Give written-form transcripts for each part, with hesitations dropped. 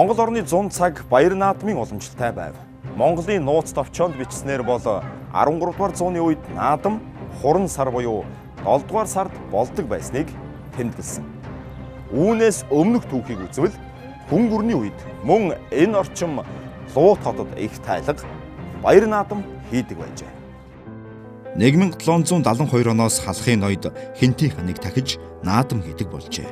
Монгол орны 100 цаг баяр наадмын уламжлалтай байв. Монголын нууц товчоонд бичснээр бол 13 дугаар зууны үед наадам хуран сар буюу 7 дугаар сард болдог байсныг тэмдэглэсэн. Үүнээс өмнөх түүхийг үзвэл хүн гүрний үед мөн энэ орчим Луут хотод их тайлга баяр наадам хийдэг байжээ. 1772 оноос халахын ноёд Хинти ханыг дахиж наадам хийдэг болжээ.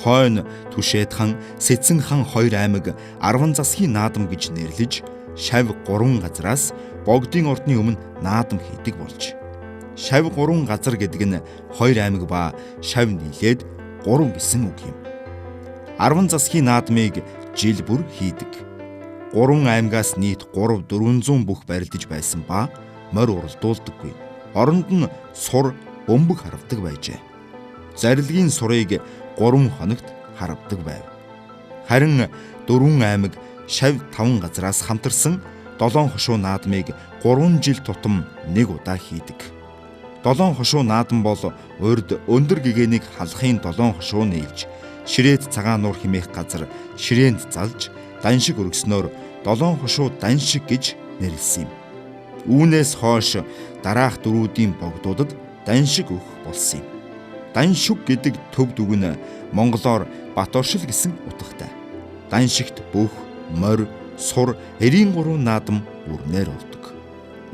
Хойно Түшээд хан, Сэцэн хан хоёр аймаг 10 засгийн наадам гэж нэрлэж, Шав 3 газраас богдын ордны өмнө наадам хийдэг болж. Шав 3 газар гэдэг нь хоёр аймаг ба Шав нийлээд 3 гэсэн үг юм. 10 засгийн наадмыг жил бүр хийдэг. 3 аймагаас нийт 3-400 бүх барилдаж байсан ба морь уралдуулдаггүй. Оронд нь сур, бөмбөг харавдаг байжээ. Зарилгийн сурыг 3 хоногт харавдаг байв. Харин 4 аймаг Шав 5 газраас хамтарсан 7 хошуу наадмыг 3 жил тутам нэг удаа хийдэг. 7 хошуу наадам бол урд өндөр гэгэнийг халахын 7 хошуу нийлж, Ширээд цагаан нуур хэмээх газар ширээнд залж, даншиг өргснөөр 7 хошуу даншиг гэж нэрлсэн юм. Үүнээс хойш дараах дөрүүдийн богдуудад даншиг өгөх болсон юм. Даншиг гэдэг төв дүг нь монголоор бат оршил гэсэн утгатай. Даншигт бүх, морь, сур, 93 наадам үрнээр болдог.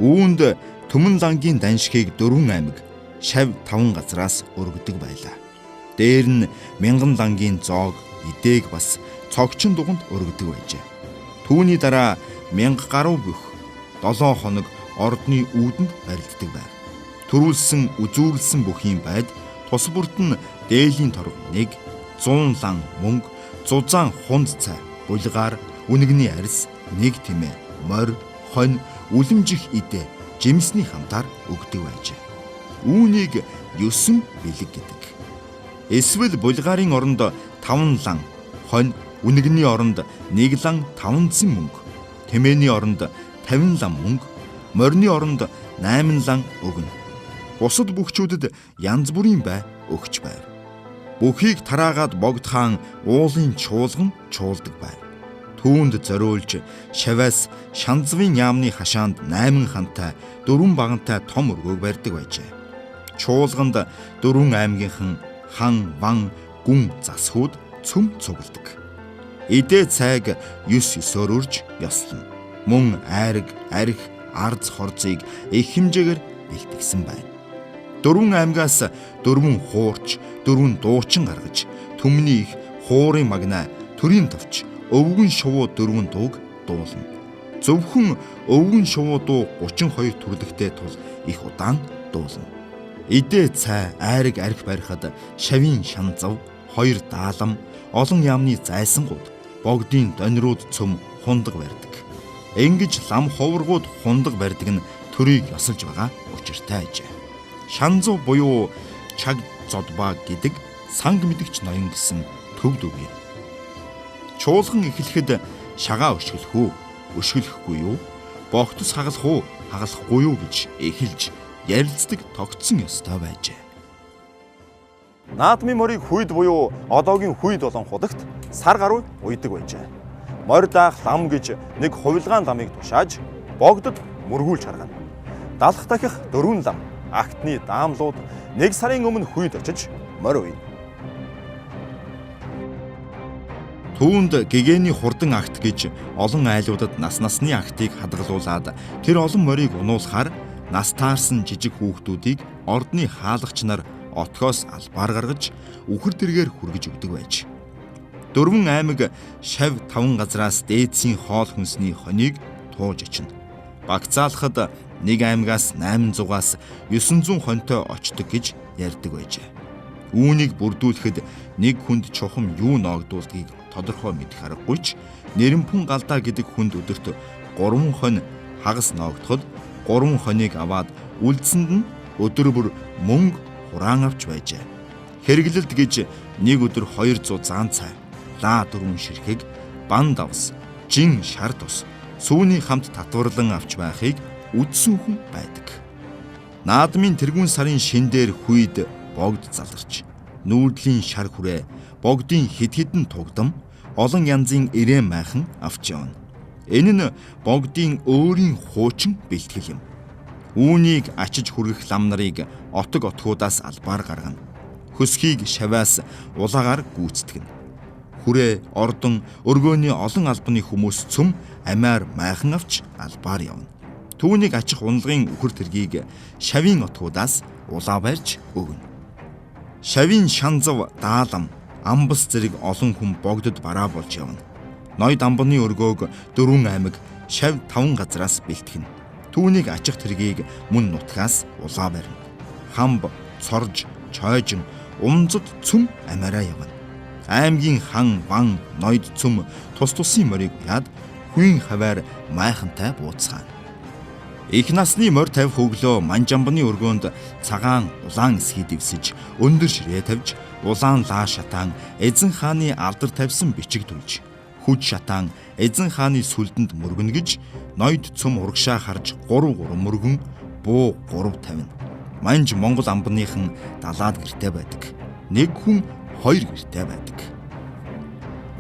Үүнд Түмэн лангийн даншигыг 4 аймаг, Шав 5 газраас өргөдөг байлаа. Дээр нь Мянган лангийн зоог, Идээг бас цогчин дуганд өргөдөг байжээ. Түүний дараа мянга гаруй бүх 7 хоног ордны үүдэнд барилддаг байв. Төрүүлсэн, үзүүрлсэн бүхийн байд тус бүрт нь дээлийн торг 1, 100 лан мөнгө, зузаан хунд цай, булгаар, үнэгний арьс, 1 тэмээ, морь, хонь, үлэмжих идэ, жимсний хамтаар өгдөг байжээ. Үүнийг 9 бэлэг гэдэг. Эсвэл булгаарын оронд 5 лан, хонь, үнэгний оронд 1 лан 500 мөнгө, тэмээний оронд 50 лан мөнгө, морины оронд 8 лан өгнө. Бусад бүхчүүдэд янз бүрийн бай өгч байв. Бүхийг тараагаад богд хаан уулын чуулган чуулдаг байв. Түүнд зориулж Шаваас Шанзвын яамны хашаанд 8 хантай, 4 багантай том өргөөг барьдаг байжээ. Чуулганд 4 аймгийнхан хан, ван, гүн засхууд цөм цугладаг. Идэ цайг 9-9-оор үрж ёслоно. Мөн айраг, арх, арз хорзыг их хэмжээгээр бэлтгэсэн байна. 4 аймгаас 4 хуурч, 4 дуучин гаргаж, түмний их хуурын магнаа, төрийн товч, өвгөн шувуу 4 дууг дуулна. Зөвхөн өвгөн шувуу дуу 32 төрлөخтэй тул их удаан дуулна. Идэ цай, айраг арх барихад Шавийн шанзав, 2 даалам, олон яамны зайсангууд, богдын донирууд цөм хундаг барьдаг. Ингэж лам ховргууд хундаг барьдаг нь төрийг ёсолж байгаа учиртай ажээ. Шанзав буюу чаг зодбаа гэдэг санг мэдгч ноён гэсэн төв дүг юм. Чуулган эхлэхэд шагаа өшгөлөх үү, өшгөлөхгүй юу, богтос хагалах уу, хагалахгүй юу гэж эхэлж ярилцдаг тогтсон ёстой байжээ. Наадмын морийг хүйд буюу одоогийн хүйд болон худагт сар гаруй уйдаг байжээ. Морь даах лам гэж нэг хувилгаан ламыг тушааж богдод мөргүүлж харгана. Далах дахих 4 лам актны даамлууд 1 сарын өмнө хүйд очиж морь уйна. Түүнд гэгээний хурдан акт гэж олон айлуудад нас насны актыг хадгалуулад тэр олон морийг унуулахаар нас таарсан жижиг хүүхдүүдийг ордны хаалгач нар отгоос албаар гаргаж үхэр дэргээр хүргэж өгдөг байж. 4 аймаг Шав 5 газраас дээдсийн хоол хүнсний хоныг тууж очино. Багцаалахад 1 аймагаас 800-аас 900 хонтой очдог гэж ярьдаг байжээ. Үүнийг бүрдүүлэхэд нэг хүнд чухам юу ногдуулдгийг тодорхой мэдэх аргагүй ч Нэрэмпүн галдаа гэдэг хүнд өдөрт 3 хонь хагас ногдоход 3 хоныг аваад үлдсэнд нь өдөр бүр мөнгө хураан авч байжээ. Хэрэглэлд гэж нэг өдөр 200 заан цай, лаа 4 ширхэг, бан давс, жин шар тус, сүүний хамт татварлан авч байхыг үдсэн хүн байдаг. Наадмын тэргүүн сарын шин дээр хүйд богд заларч, нүүдлийн шар хүрээ, богдын хид хідэн тугдам, олон янзын ирээн майхан авч явна. Энэ нь богдын өөрийн хуучин бэлтгэл юм. Үүнийг ачиж хүргэх лам нарыг отог отгуудаас албаар гаргана. Хөсхийг шаваас улаагаар гүйцэтгэнэ. Хүрээ, ордон, өргөөний олон албаны хүмүүс цөм амиар майхан авч албаар явна. Түүнийг ачих унлагын үхэр тэргийг шавийн отгуудаас улаа барьж өгнө. Шавийн шанзав, даалам, амбас зэрэг олон хүн богдод бараа болж явна. Ноёд амбаны өргөөг 4 аймаг, шав 5 газраас бэлтгэнэ. Түүнийг ачих тэргийг мөн нутгаас улаа барина. Хамб, цорж, чойжин, умзад цөм амиараа явна. Аймгийн хан, ван, ноёд цөм тус тусын морийг яад хүйн хаваар майхантай бууцгаана. Их насны морь тавих өглөө манжамбаны өргөөнд цагаан улаан эсхий дэвсэж өндөр ширээ тавьж улаан лаа шатаан эзэн хааны алдар тавьсан бичиг дүлж хүч шатаан эзэн хааны сүлдэнд мөргөнө гэж ноёд цөм урагшаа харж 3 мөргөн буу 3 тавина. Манж Монгол амбаныхан далаад гэртэй байдаг. Нэг хүн 2 гэртэй байдаг.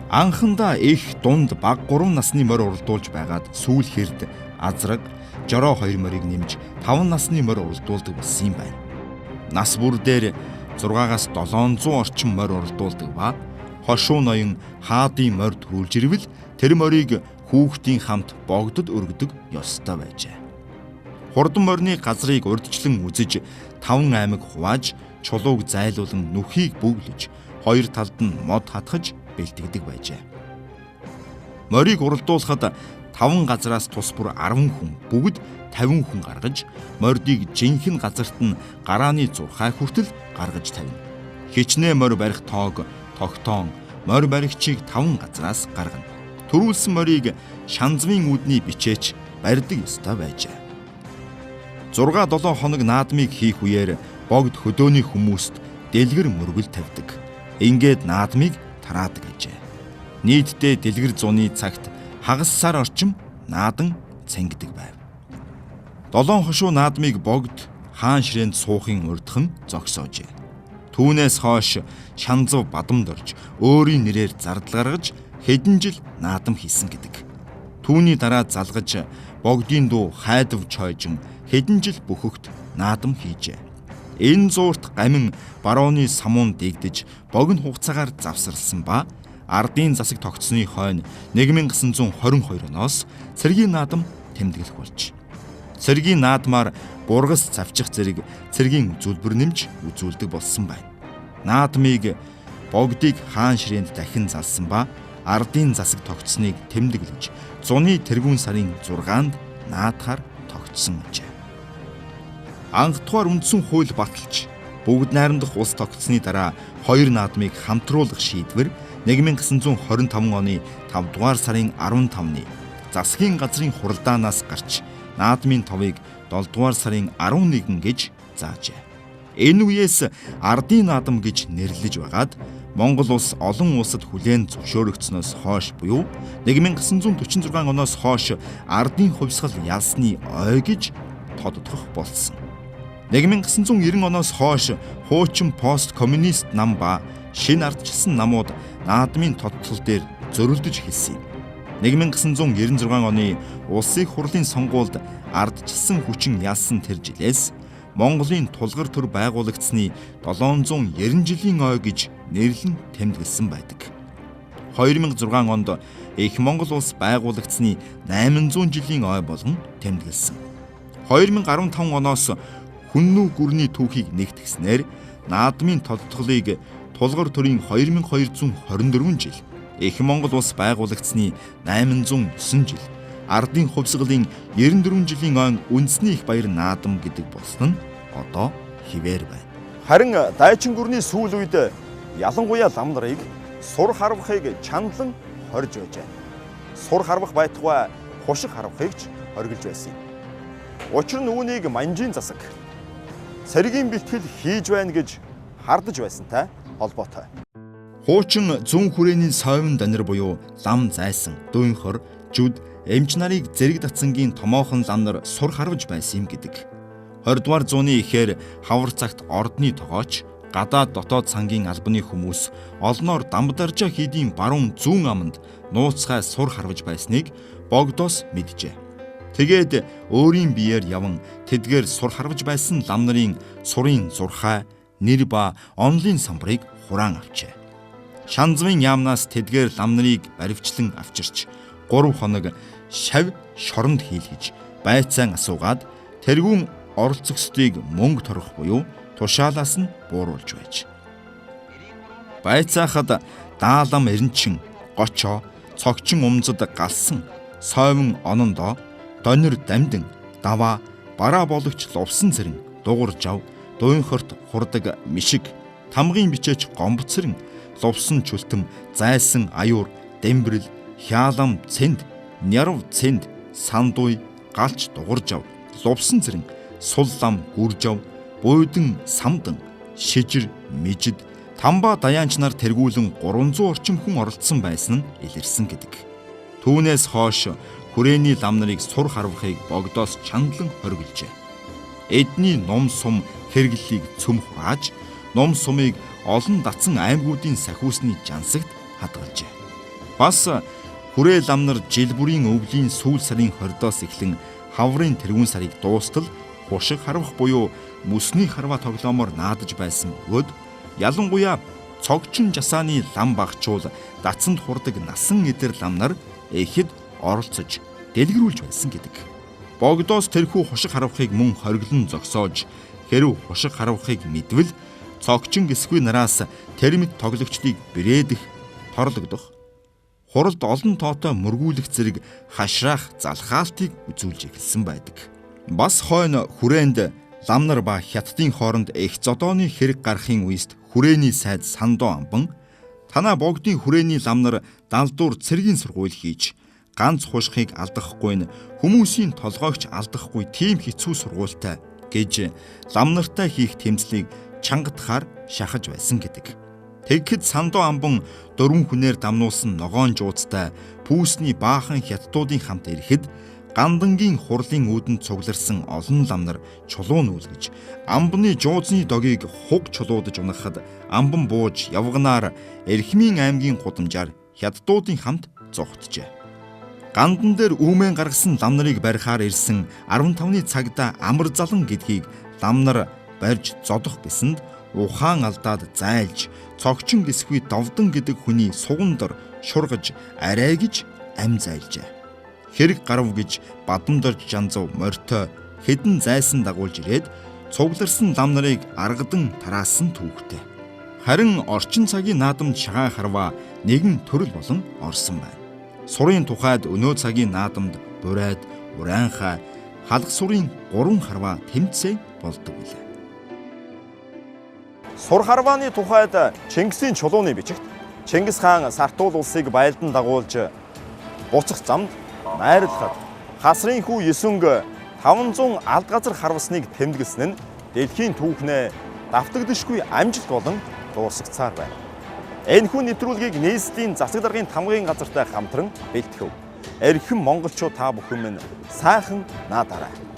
Анхандаа их дунд баг 3 насны морь уралдуулж байгаад сүүлхэрд азраг жороо 2 морийг нэмж 5 насны морь уралдуулдаг болсон юм байна. Нас бүр дээр 6-аас 700 орчим морь уралдуулдаг ба хошуу ноён хаадын морь төрүүлж ирвэл тэр морийг хүүхдийн хамт богдод өргөдөг ёстой байжээ. Хурдан морины газрыг урдчлан үзэж 5 аймаг хувааж чулууг зайлуулан нүхийг бүглэж 2 талд нь мод хатгаж бэлтгэдэг байжээ. Морийг уралдуулахад 5 газраас тус бүр 10 хүн бүгд 50 хүн гаргаж мордыг жинхэнэ газарт нь гарааны 6 хүртэл гаргаж тавина. Хичнээн морь барих тоог тогтоон морь баригчийг 5 газраас гаргана. Төрүүлсэн морийг шанзмын үүдний бичээч барьдаг ёстой байжээ. 6-7 хоног наадмыг хийх үеэр богд хөдөөний хүмүүст дэлгэр мөргөл тавьдаг. Ингээд наадмыг тараадаг ажээ. Нийтдээ дэлгэр зуны цагт хагас сар орчим наадан цангидаг байв. 7 хошуу наадмыг богд хаан ширээнд суухын урдхан зогсоожээ. Түүнээс хойш шанзав бадамд орж өөрийн нэрээр зардал гаргаж хэдэн жил наадам хийсэн гэдэг. Түүний дараа залгаж богдын дуу хайдав чойжин хэдэн жил бөхөгт наадам хийжээ. Энэ зуурт гамин барууны самуун дэгдэж богино хугацаагаар завсарласан ба ардын засаг тогтсны хойно 1922 оноос цэргийн наадам тэмдэглэх болж. Цэргийн наадмаар бургас завчих зэрэг цэргийн үзүүлбэр нэмж үзүүлдэг болсон байна. Наадмыг богдыг хаан ширээнд дахин залсан ба ардын засаг тогтсныг тэмдэглэж зуны тэргүүн сарын 6-нд наадахаар тогтсон ажээ. Анх дугаар үндсэн хууль баталж бүгд найрамдах улс тогтсны дараа 2 наадмыг хамтруулах шийдвэр 1925 оны 5 дугаар сарын 15-ны засгийн газрын хуралдаанаас гарч наадмын товыг 7 дугаар сарын 11 гэж заажээ. Энэ үеэс ардын наадам гэж нэрлэж байгаад Монгол улс олон улсад хүлээн зөвшөөрөгдсөнөөс хойш буюу 1946 оноос хойш ардын хувьсгал ялсны ой гэж тодтогдох болсон. 1990 оноос хойш хуучин пост коммунист нам ба шинэ ардчилсан намууд наадмын тодтол дээр зөрөлдөж эхэлсэн. 1996 оны улсын хурлын сонгуульд ардчилсан хүчин ялсан тэр жилээс Монголын тулгар төр байгуулагдсны 790 жилийн ой гэж нэрлэн тэмдэглэсэн байдаг. 2006 онд Их Монгол улс байгуулагдсны 800 жилийн ой болгон тэмдэглэсэн. 2015 оноос хүннүү гүрний түүхийг нэгтгэснээр наадмын тодтголыг тулгар төрийн 2224 жил, Их Монгол улс байгуулагдсны 809 жил, ардын хувьсгалын 94 жилийн ой үндэсний их баяр наадам гэдэг болсон нь одоо хിവэр байна. Харин дайчин гүрний сүүл үед ялангуяа лам нарыг сур харвахыг чандлан хорж байжээ. Сур харвах байтугай хушиг харвахыг ч хоригдж байсан юм. Учир нь үүнийг манжийн засаг цэргийн бэлтгэл хийж байна гэж хардаж байсантай холбоотой. Хуучин зүүн хүрээний совин данир буюу лам зайсан, дүйнхор, жүд, эмч нарыг зэрэг датсангийн томоохон лам нар сур харваж байсан юм гэдэг. 20 дугаар зууны ихээр хавар цагт ордны тогооч гадаад дотоод сангийн албаны хүмүүс олноор дамбдаржаа хийдийн баруун зүүн аманд нууцхай сур харваж байсныг Богдоос мэджээ. Тэгээд өөрийн биеэр яван тэдгээр сур харваж байсан лам нарын сурын зурхай, нэр ба онлын самбарыг хураан авчээ. Шанзмын яамнаас тэдгээр лам нарыг баривчлан авчирч 3 хоног шав шоронд хийлгэж байцаан асуугаад тэргүүн оролцогчдыг мөнгө торох буюу тушаалаас нь бууруулж байж. Байцаахад даалам эренчин, гочоо, цогчин умзад галсан, сойвон онондоо, донор дамдин, даваа, бараа бологч лувсан зэрэн дугууржав, дуйнхорт хурдаг мишиг, тамгын бичээч гомбоцрэн, лувсан чүлтэм, зайсан аюур, дэмбрэл, хяалам цэнд, нярв цэнд, сандуй, галч дугууржав, лувсан зэрэн суллам гүржав, буйдан самдан, шижир, мижид, тамба даяанч нар тэргүүлэн 300 орчим хүн оролцсон байсан нь илэрсэн гэдэг. Түүнээс хойш хүрээний лам нарыг сур харвахыг Богдоос чандлан хориглжээ. Эдний ном сум хэрэглэлийг цөм хурааж, ном сумыг олон датсан аймагуудын сахиусны жансагт хадгалжээ. Бас хүрээ лам нар жил бүрийн өвлийн сүүл сарын 20-оос эхлэн хаврын тэргүүн сарыг дуустал хушиг харвах буюу мөсний харва тоглоомоор наадаж байсан бөгөөд ялангуяа цогчин жасааны лам багчуул дацанд хурдаг насан эдэр лам нар эхэд оролцож дэлгэрүүлж байсан гэдэг. Богдоос тэрхүү хушиг харвахыг мөн хориглон зогсоож хэрв хушиг харвахыг мэдвэл цогчин гисгүй нараас термит тоглогчдыг бирээдэх, торлогдох, хуралд олон тоотой мөргүүлэх зэрэг хашраах залхаалтыг үзүүлж эхэлсэн байдаг. Бас хойно хүрээнд лам нар ба хятадын хооронд их зодооны хэрэг гарахын үест хүрээний сайд Сандоо амбан танаа богдын хүрээний лам нар далдуур цэргийн сургууль хийж ганц хушхыг алдахгүй нь хүмүүсийн толгойгч алдахгүй тийм хэцүү сургуультай гэж лам нартай хийх тэмцлийг чангатахаар шахаж байсан гэдэг. Тэгэхэд Сандоо амбан 4 хүнээр дамнуулсан ногоон жуудтай пүүсний баахан хятадуудын хамт ирэхэд гандангийн хурлын үүдэнд цугларсан олон лам нар чулуун үлгэж амбаны жуузны догийг хуг чулуудаж унахад амбан бууж явганаар Эрхмийн аймгийн гудамжаар хятадуудын хамт зогтжээ. Гандан дээр үүмэн гаргасан лам нарыг барихаар ирсэн 15-ны цагдаа амар залан гэдгийг лам нар барьж зодох гэсэнд ухаан алдаад зайлж цогчин гисгүй довдон гэдэг хүний суган дор шургаж арай гэж ам зайлжээ. Хэрэг гарав гэж бадамдорж жанзав морьтой хэдэн зайсан дагуулж ирээд цугларсан лам нарыг аргадан тараасан түүхтэй. Харин орчин цагийн наадамд шагаан харва нэгэн төрөл болон орсон байна. Сурын тухайд өнөө цагийн наадамд бурайд, ураанхай, халах сурын 3 харва тэмцээ болдог билээ. Сур харвааны тухайд Чингисийн чулууны бичигт Чингис хаан Сартуул улсыг байлдан дагуулж буцах замд найрлахад хасрын хүү Есүнг 500 алд газар харвасныг тэмдэглэсэн нь дэлхийн түүхнээ давтагдшгүй амжилт болон дуусгацаар байна. Энэхүү нэвтрүүлгийг нийслэлийн засаг даргын тамгын газартай хамтран бэлтгэв. Эрхэм монголчууд та бүхэн минь сайхан наадаарай.